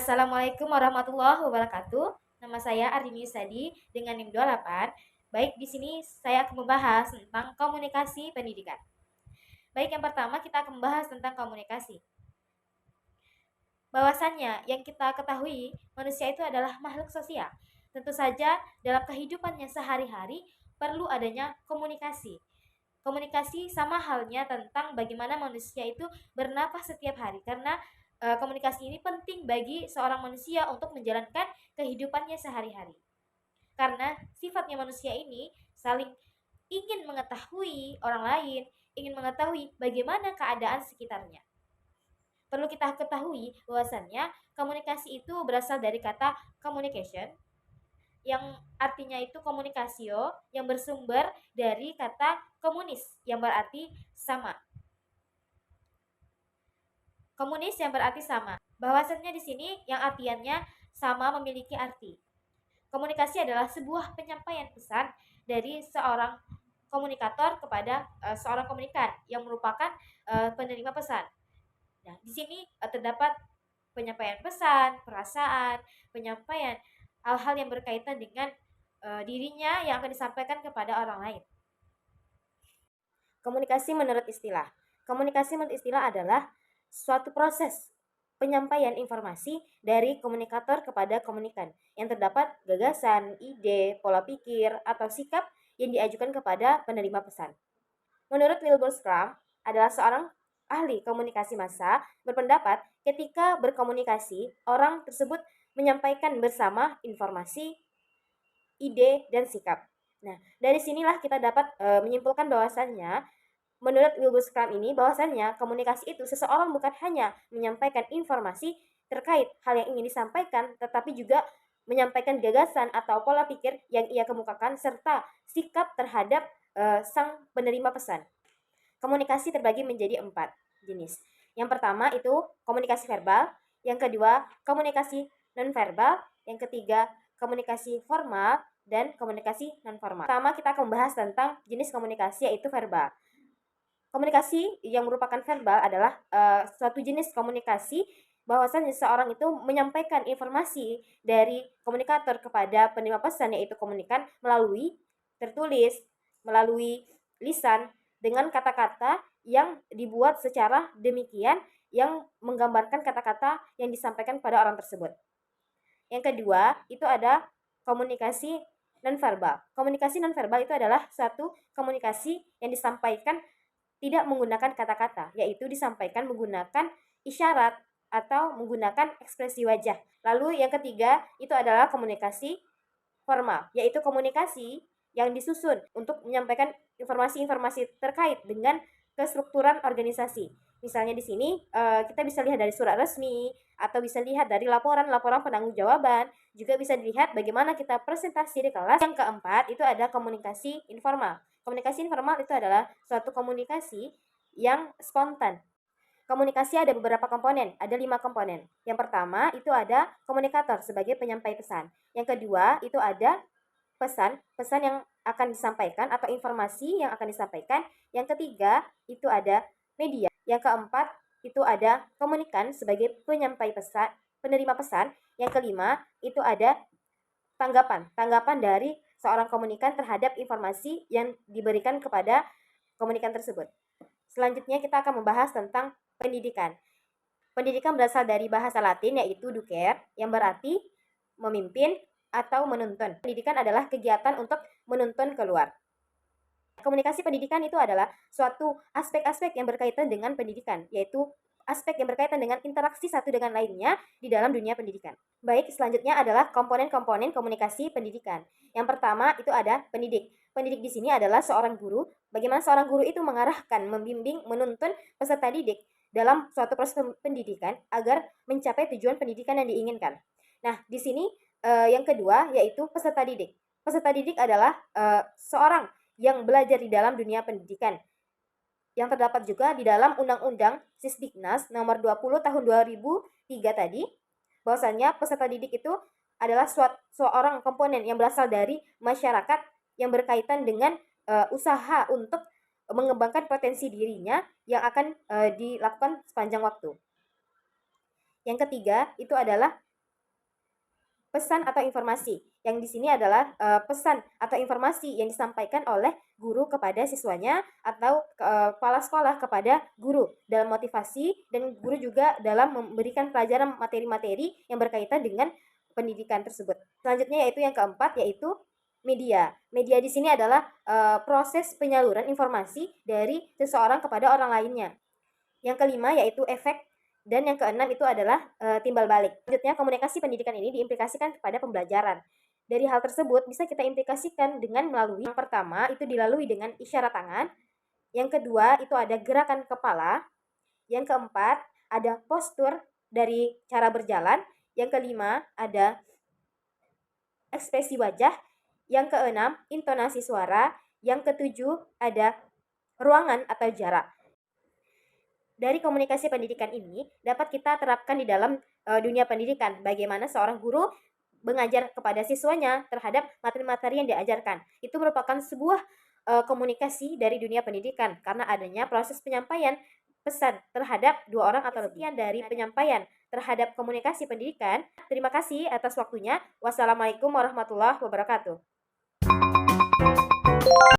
Assalamualaikum warahmatullahi wabarakatuh. Nama saya Arini Yusadi dengan NIM 28. Baik, di sini saya akan membahas tentang komunikasi pendidikan. Baik, yang pertama kita akan membahas tentang komunikasi. Bahwasannya yang kita ketahui, manusia itu adalah makhluk sosial. Tentu saja dalam kehidupannya sehari-hari perlu adanya komunikasi. Komunikasi sama halnya tentang bagaimana manusia itu bernapas setiap hari, karena komunikasi ini penting bagi seorang manusia untuk menjalankan kehidupannya sehari-hari. Karena sifatnya manusia ini saling ingin mengetahui orang lain, ingin mengetahui bagaimana keadaan sekitarnya. Perlu kita ketahui bahwasannya komunikasi itu berasal dari kata communication, yang artinya itu komunikasio, yang bersumber dari kata komunis yang berarti sama. Komunis yang berarti sama. Bahwasannya di sini yang artiannya sama memiliki arti. Komunikasi adalah sebuah penyampaian pesan dari seorang komunikator kepada seorang komunikan yang merupakan penerima pesan. Nah, di sini terdapat penyampaian pesan, perasaan, penyampaian hal-hal yang berkaitan dengan dirinya yang akan disampaikan kepada orang lain. Komunikasi menurut istilah. Komunikasi menurut istilah adalah suatu proses penyampaian informasi dari komunikator kepada komunikan yang terdapat gagasan, ide, pola pikir, atau sikap yang diajukan kepada penerima pesan. Menurut Wilbur Schramm, adalah seorang ahli komunikasi massa, berpendapat ketika berkomunikasi, orang tersebut menyampaikan bersama informasi, ide, dan sikap. Nah, dari sinilah kita dapat menyimpulkan bahwasannya menurut Wilbur Schramm ini bahwasannya komunikasi itu seseorang bukan hanya menyampaikan informasi terkait hal yang ingin disampaikan, tetapi juga menyampaikan gagasan atau pola pikir yang ia kemukakan serta sikap terhadap sang penerima pesan. Komunikasi terbagi menjadi 4 jenis. Yang pertama itu komunikasi verbal, yang kedua komunikasi nonverbal, yang ketiga komunikasi formal, dan komunikasi nonformal. Pertama kita akan membahas tentang jenis komunikasi yaitu verbal. Komunikasi yang merupakan verbal adalah suatu jenis komunikasi bahwasannya seseorang itu menyampaikan informasi dari komunikator kepada penerima pesan yaitu komunikan melalui tertulis, melalui lisan dengan kata-kata yang dibuat secara demikian yang menggambarkan kata-kata yang disampaikan pada orang tersebut. Yang kedua, itu ada komunikasi nonverbal. Komunikasi nonverbal itu adalah satu komunikasi yang disampaikan tidak menggunakan kata-kata, yaitu disampaikan menggunakan isyarat atau menggunakan ekspresi wajah. Lalu yang ketiga itu adalah komunikasi formal, yaitu komunikasi yang disusun untuk menyampaikan informasi-informasi terkait dengan kestrukturan organisasi. Misalnya di sini kita bisa lihat dari surat resmi atau bisa lihat dari laporan-laporan penanggung-jawaban, juga bisa dilihat bagaimana kita presentasi di kelas. Yang keempat itu ada komunikasi informal. Komunikasi informal itu adalah suatu komunikasi yang spontan. Komunikasi ada beberapa komponen, ada 5 komponen. Yang pertama itu ada komunikator sebagai penyampai pesan. Yang kedua itu ada pesan yang akan disampaikan atau informasi yang akan disampaikan. Yang ketiga itu ada media. Yang keempat itu ada komunikan sebagai penyampai pesan, penerima pesan. Yang kelima itu ada tanggapan dari seorang komunikan terhadap informasi yang diberikan kepada komunikan tersebut. Selanjutnya kita akan membahas tentang pendidikan. Pendidikan berasal dari bahasa Latin yaitu ducer, yang berarti memimpin atau menuntun. Pendidikan adalah kegiatan untuk menuntun keluar. Komunikasi pendidikan itu adalah suatu aspek-aspek yang berkaitan dengan pendidikan, yaitu aspek yang berkaitan dengan interaksi satu dengan lainnya di dalam dunia pendidikan. Baik, selanjutnya adalah komponen-komponen komunikasi pendidikan. Yang pertama itu ada pendidik. Pendidik di sini adalah seorang guru. Bagaimana seorang guru itu mengarahkan, membimbing, menuntun peserta didik dalam suatu proses pendidikan agar mencapai tujuan pendidikan yang diinginkan. Nah, di sini yang kedua yaitu peserta didik. Peserta didik adalah seorang yang belajar di dalam dunia pendidikan. Yang terdapat juga di dalam Undang-Undang Sisdiknas nomor 20 tahun 2003 tadi, bahwasanya peserta didik itu adalah seorang komponen yang berasal dari masyarakat yang berkaitan dengan usaha untuk mengembangkan potensi dirinya yang akan dilakukan sepanjang waktu. Yang ketiga itu adalah pesan atau informasi. Yang di sini adalah pesan atau informasi yang disampaikan oleh guru kepada siswanya atau kepala sekolah kepada guru dalam motivasi, dan guru juga dalam memberikan pelajaran materi-materi yang berkaitan dengan pendidikan tersebut. Selanjutnya yaitu yang keempat, yaitu media. Media di sini adalah proses penyaluran informasi dari seseorang kepada orang lainnya. Yang kelima yaitu efek, dan yang keenam itu adalah timbal balik. Selanjutnya, komunikasi pendidikan ini diimplikasikan kepada pembelajaran. Dari hal tersebut bisa kita implikasikan dengan melalui, yang pertama itu dilalui dengan isyarat tangan, yang kedua itu ada gerakan kepala, yang keempat ada postur dari cara berjalan, yang kelima ada ekspresi wajah, yang keenam intonasi suara, yang ketujuh ada ruangan atau jarak. Dari komunikasi pendidikan ini dapat kita terapkan di dalam dunia pendidikan. Bagaimana seorang guru mengajar kepada siswanya terhadap materi-materi yang diajarkan. Itu merupakan sebuah komunikasi dari dunia pendidikan karena adanya proses penyampaian pesan terhadap dua orang atau lebih. Sekian dari penyampaian terhadap komunikasi pendidikan. Terima kasih atas waktunya. Wassalamualaikum warahmatullahi wabarakatuh.